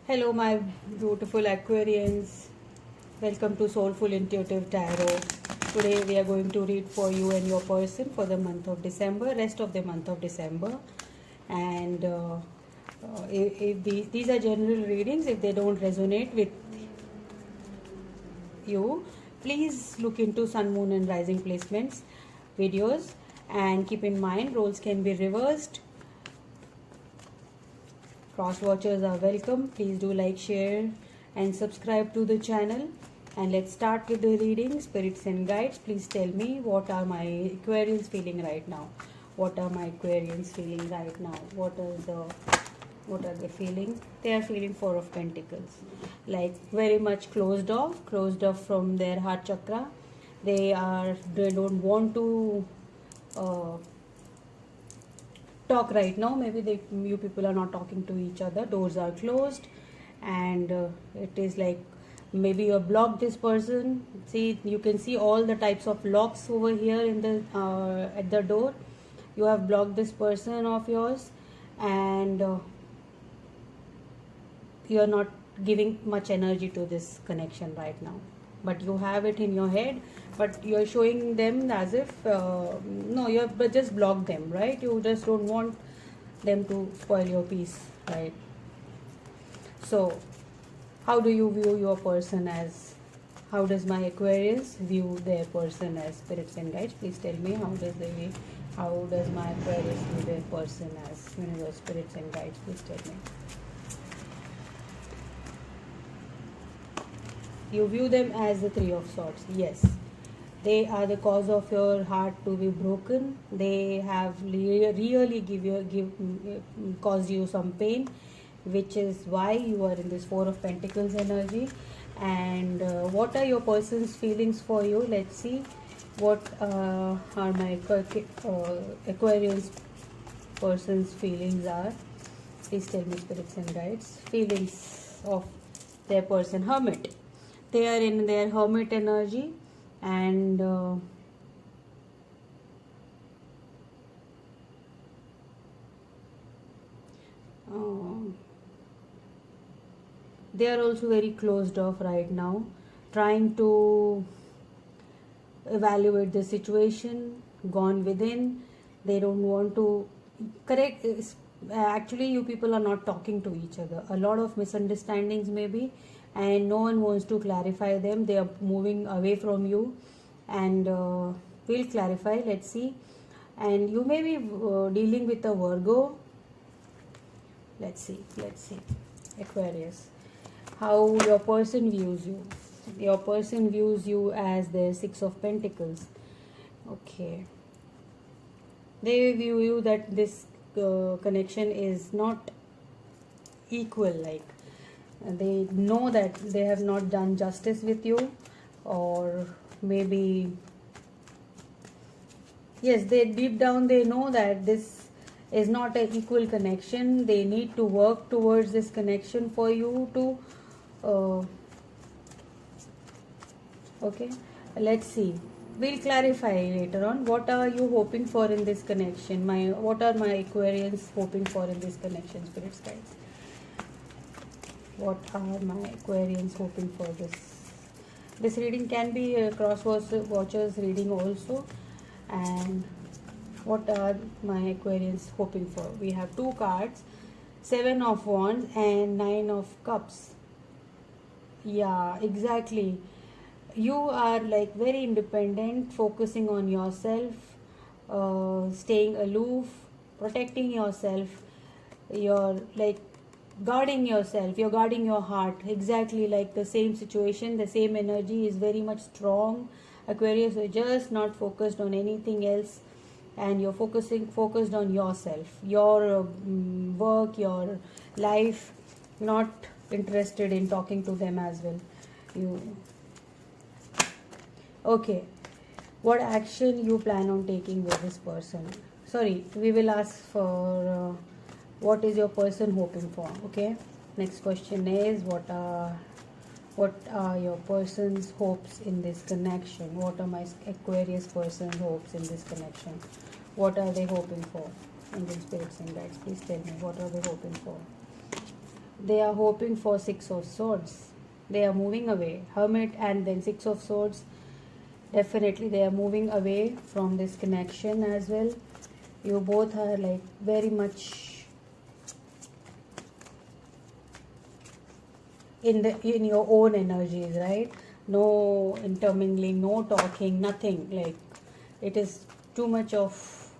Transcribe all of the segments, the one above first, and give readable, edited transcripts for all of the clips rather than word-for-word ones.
Hello, my beautiful Aquarians. Welcome to Soulful Intuitive Tarot. Today we are going to read for you and your person for the month of December, rest of the month of December. And if these are general readings, if they don't resonate with you, please look into Sun, Moon, and Rising placements videos. And keep in mind, roles can be reversed. Cross watchers are welcome. Please do like, share, and subscribe to the channel. And let's start with the reading. Spirits and guides, please tell me what are my Aquarians feeling right now. What are my Aquarians feeling right now? What are they feeling? They are feeling Four of Pentacles, like very much closed off from their heart chakra. They don't want to talk right now. Maybe you people are not talking to each other, doors are closed, and it is like maybe you have blocked this person. See, you can see all the types of locks over here in the at the door. You have blocked this person of yours, and you are not giving much energy to this connection right now, but you have it in your head, but you are showing them as if no, you have just blocked them, right? You just don't want them to spoil your peace, right? So how do you view your person as, how does my Aquarius view their person as? Spirits and guides, please tell me, how does my Aquarius view their person as? Universe, spirits and guides, please tell me. You view them as the Three of Swords. Yes, they are the cause of your heart to be broken. They have really caused you some pain, which is why you are in this Four of Pentacles energy. And what are your person's feelings for you? Let's see what are my Aquarius person's feelings are. Please tell me, spirits and guides, feelings of their person. Hermit. They are in their hermit energy, and they are also very closed off right now, trying to evaluate the situation, gone within. They don't want to correct. Actually, you people are not talking to each other. A lot of misunderstandings maybe, and no one wants to clarify them. They are moving away from you, and we'll clarify. Let's see. And you may be dealing with a Virgo. Let's see. Aquarius, how your person views you. Your person views you as the Six of Pentacles. Okay, they view you that this connection is not equal, like they know that they have not done justice with you, or maybe yes, they deep down they know that this is not an equal connection. They need to work towards this connection for you to okay, let's see, we'll clarify later on. What are you hoping for in this connection? What are my Aquarians hoping for in this connection, spirits guides? What are my Aquarians hoping for this reading? Can be a cross watchers reading also. And what are my Aquarians hoping for? We have two cards, Seven of Wands and Nine of Cups. Yeah, exactly. You are like very independent, focusing on yourself, staying aloof, protecting yourself. You're like guarding yourself, you're guarding your heart. Exactly like the same situation, the same energy is very much strong. Aquarius, you're just not focused on anything else, and you're focused on yourself, your work, your life, not interested in talking to them as well. Okay, what action you plan on taking with this person? Sorry, we will ask for what is your person hoping for. Okay, next question is what are your person's hopes in this connection? What are my Aquarius person's hopes in this connection? What are they hoping for? Indian spirits and guides, please tell me, what are they hoping for? They are hoping for Six of Swords. They are moving away. Hermit and then Six of Swords. Definitely they are moving away from this connection as well. You both are like very much in your own energies, right? No intermingling, no talking, nothing. Like it is too much of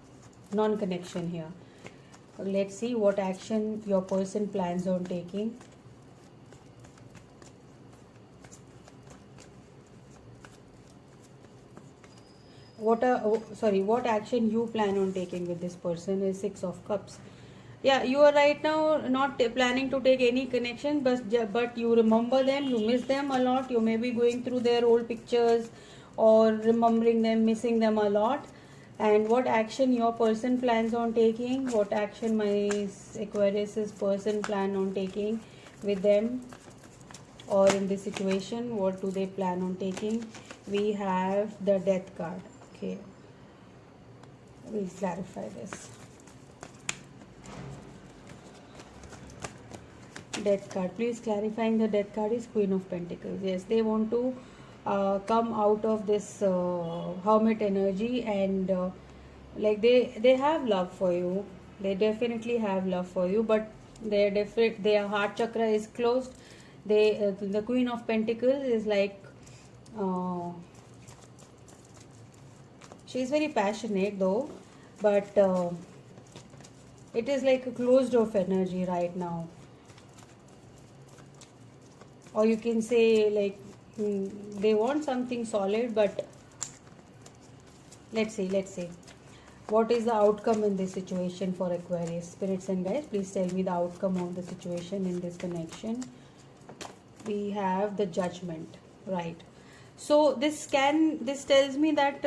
non-connection here. Let's see what action your person plans on taking. What action you plan on taking with this person is Six of Cups. Yeah, you are right now not planning to take any connection, but you remember them, you miss them a lot. You may be going through their old pictures or remembering them, missing them a lot. And what action your person plans on taking, what action my Aquarius's person plan on taking with them or in this situation, what do they plan on taking? We have the Death card. Okay, we'll clarify this. Death card, please clarifying the Death card is Queen of Pentacles. Yes, they want to come out of this hermit energy, and like they have love for you. They definitely have love for you, but their heart chakra is closed. The Queen of Pentacles is like she's very passionate though, but it is like a closed off energy right now. Or you can say like they want something solid, but let's see what is the outcome in this situation for Aquarius. Spirits and guides, please tell me the outcome of the situation in this connection. We have the Judgment, right? So this tells me that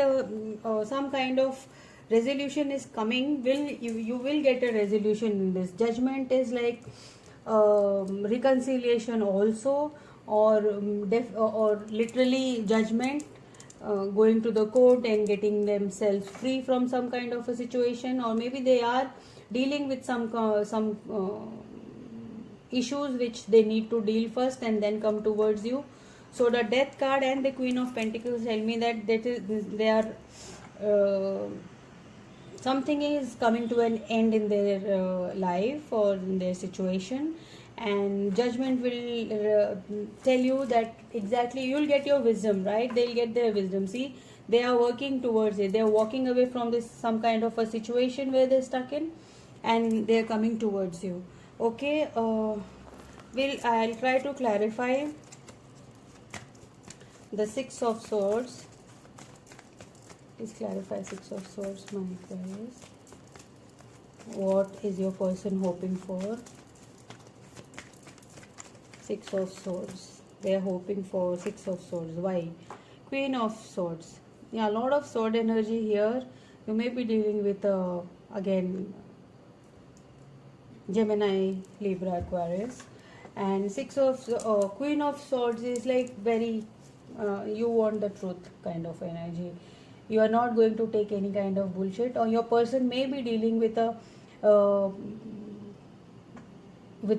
some kind of resolution is coming. You will get a resolution in this. Judgment is like reconciliation also, or literally judgment, going to the court and getting themselves free from some kind of a situation, or maybe they are dealing with some issues which they need to deal first and then come towards you. So the Death card and the Queen of Pentacles tell me that they are something is coming to an end in their life or in their situation, and Judgment will tell you that exactly you'll get your wisdom, right? They'll get their wisdom. See, they are working towards it. They're walking away from this some kind of a situation where they're stuck in, and they're coming towards you. Okay, I'll try to clarify the Six of Swords. Please clarify Six of Swords, my Aquarius. What is your person hoping for? Six of Swords. They are hoping for Six of Swords. Why? Queen of Swords. Yeah, a lot of sword energy here. You may be dealing with again Gemini, Libra, Aquarius. And Queen of Swords is like very you want the truth kind of energy. You are not going to take any kind of bullshit, or your person may be dealing with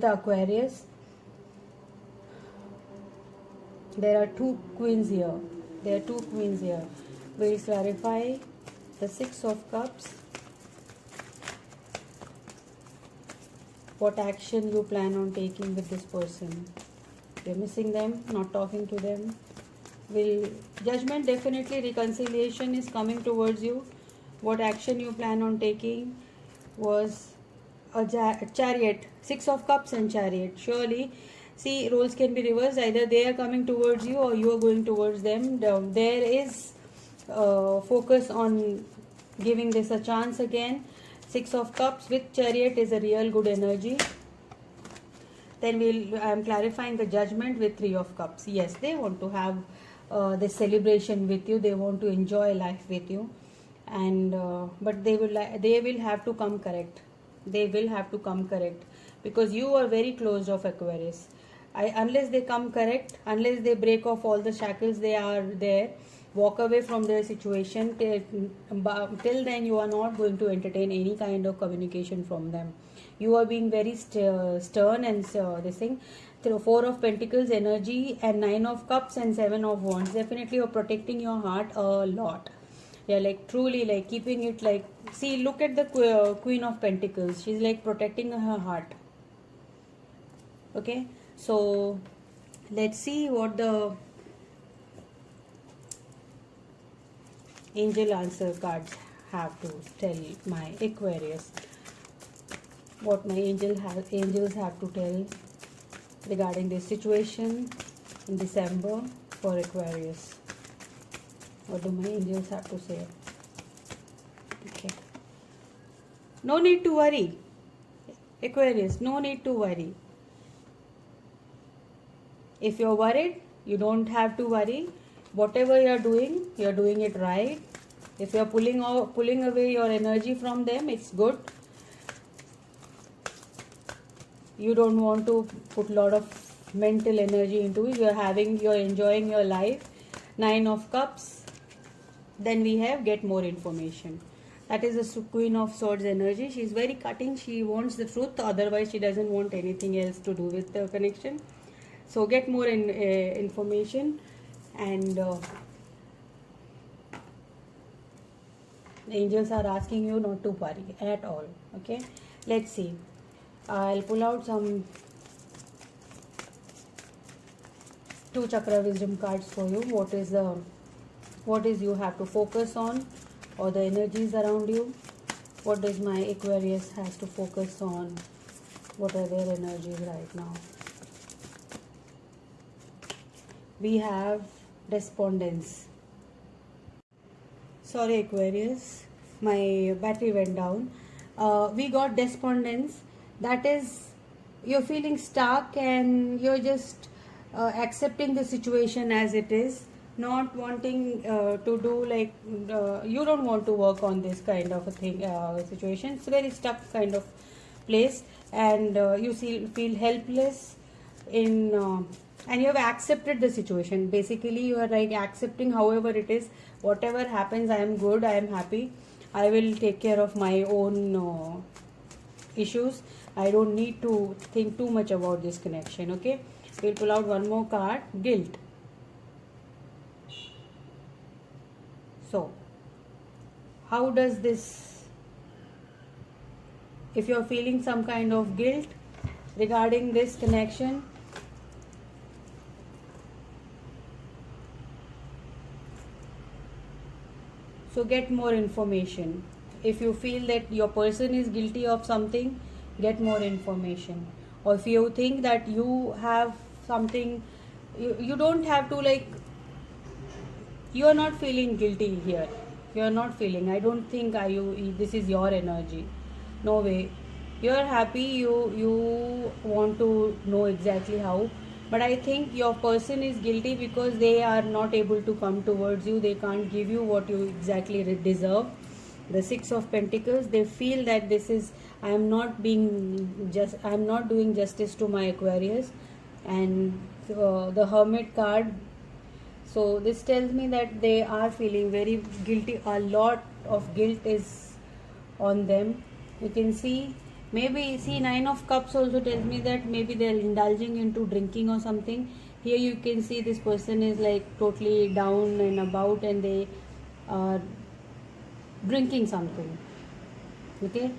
Aquarius. There are two queens here. We'll clarify the Six of Cups. What action you plan on taking with this person? You're missing them, not talking to them. Judgment, definitely reconciliation is coming towards you. What action you plan on taking was a Chariot. Six of Cups and Chariot. Surely, see, roles can be reversed. Either they are coming towards you or you are going towards them. There is focus on giving this a chance again. Six of Cups with Chariot is a real good energy. Then I am clarifying the Judgment with Three of Cups. Yes, they want to have this celebration with you. They want to enjoy life with you, and but they will have to come correct. They will have to come correct, because you are very closed off, Aquarius. Unless they come correct, unless they break off all the shackles they are there, walk away from their situation, till then you are not going to entertain any kind of communication from them. You are being very stern and this thing. Four of Pentacles energy and Nine of Cups and Seven of Wands. Definitely you're protecting your heart a lot. Yeah, like truly like keeping it like, see, look at the Queen of Pentacles. She's like protecting her heart. Okay, so let's see what the angel answer cards have to tell my Aquarius. What my angels have to tell regarding this situation in December for Aquarius. What do my angels have to say? Okay. No need to worry. Aquarius, no need to worry. If you're worried, you don't have to worry. Whatever you're doing it right. If you're pulling away your energy from them, it's good. You don't want to put a lot of mental energy into it. You're enjoying your life. Nine of Cups. Then we have get more information. That is the Queen of Swords energy. She's very cutting. She wants the truth. Otherwise, she doesn't want anything else to do with the connection. So get more information, and the angels are asking you not to worry at all. Okay, let's see. I'll pull out some 2 chakra wisdom cards for you. What is you have to focus on, or the energies around you. What does my Aquarius has to focus on? What are their energies right now? We have despondence. Sorry Aquarius, my battery went down. We got despondence. That is, you're feeling stuck and you're just accepting the situation as it is, not wanting to do like, you don't want to work on this kind of a thing, situation. It's a very stuck kind of place, and you feel helpless in and you have accepted the situation. Basically you are like accepting however it is, whatever happens, I am good, I am happy, I will take care of my own issues. I don't need to think too much about this connection. Okay, we'll pull out one more card, guilt. So how does this, if you're feeling some kind of guilt regarding this connection, so get more information. If you feel that your person is guilty of something, get more information. Or if you think that you have something, you don't have to like, you are not feeling guilty here. You are not feeling, I don't think this is your energy. No way. You are happy, you want to know exactly how. But I think your person is guilty because they are not able to come towards you. They can't give you what you exactly deserve. The Six of Pentacles, they feel that this is, I am not doing justice to my Aquarius. And the Hermit card. So this tells me that they are feeling very guilty. A lot of guilt is on them. You can see, maybe see Nine of Cups also tells me that maybe they're indulging into drinking or something. Here you can see this person is like totally down and about, and they are drinking something. Okay,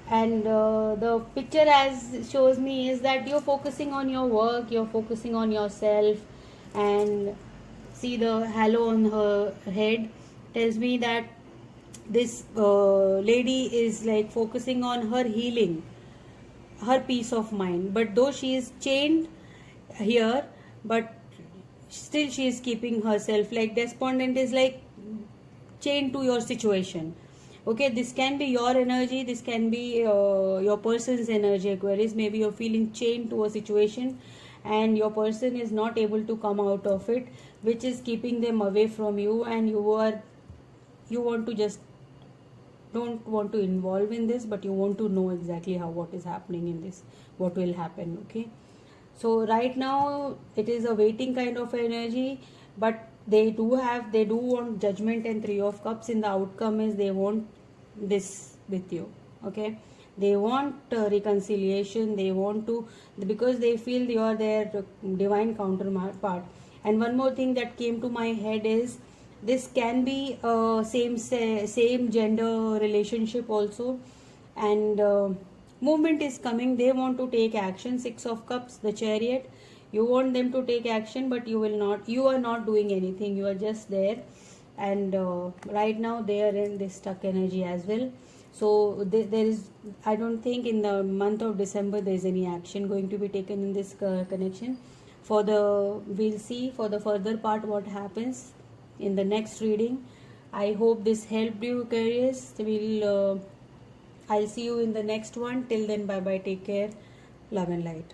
and the picture as shows me is that you're focusing on your work, you're focusing on yourself. And see the halo on her head tells me that this lady is like focusing on her healing, her peace of mind. But though she is chained here, but still she is keeping herself, like despondent is like chained to your situation. Okay, this can be your energy, this can be your person's energy, Aquarius. Maybe you're feeling chained to a situation and your person is not able to come out of it, which is keeping them away from you, and you want to just don't want to involve in this, but you want to know exactly what is happening in this, what will happen. Okay, so right now it is a waiting kind of energy, but they do want Judgment and Three of Cups. In the outcome is they want this with you. Okay, They want reconciliation. They want to, because they feel you are their divine counterpart. And one more thing that came to my head is, this can be a same gender relationship also. And movement is coming. They want to take action. 6 of Cups, the Chariot. You want them to take action, but you will not. You are not doing anything. You are just there. And right now they are in this stuck energy as well. So there is, I don't think in the month of December there is any action going to be taken in this connection. We'll see for the further part what happens in the next reading. I hope this helped you, Aquarius. I'll see you in the next one. Till then, bye bye, take care, love and light.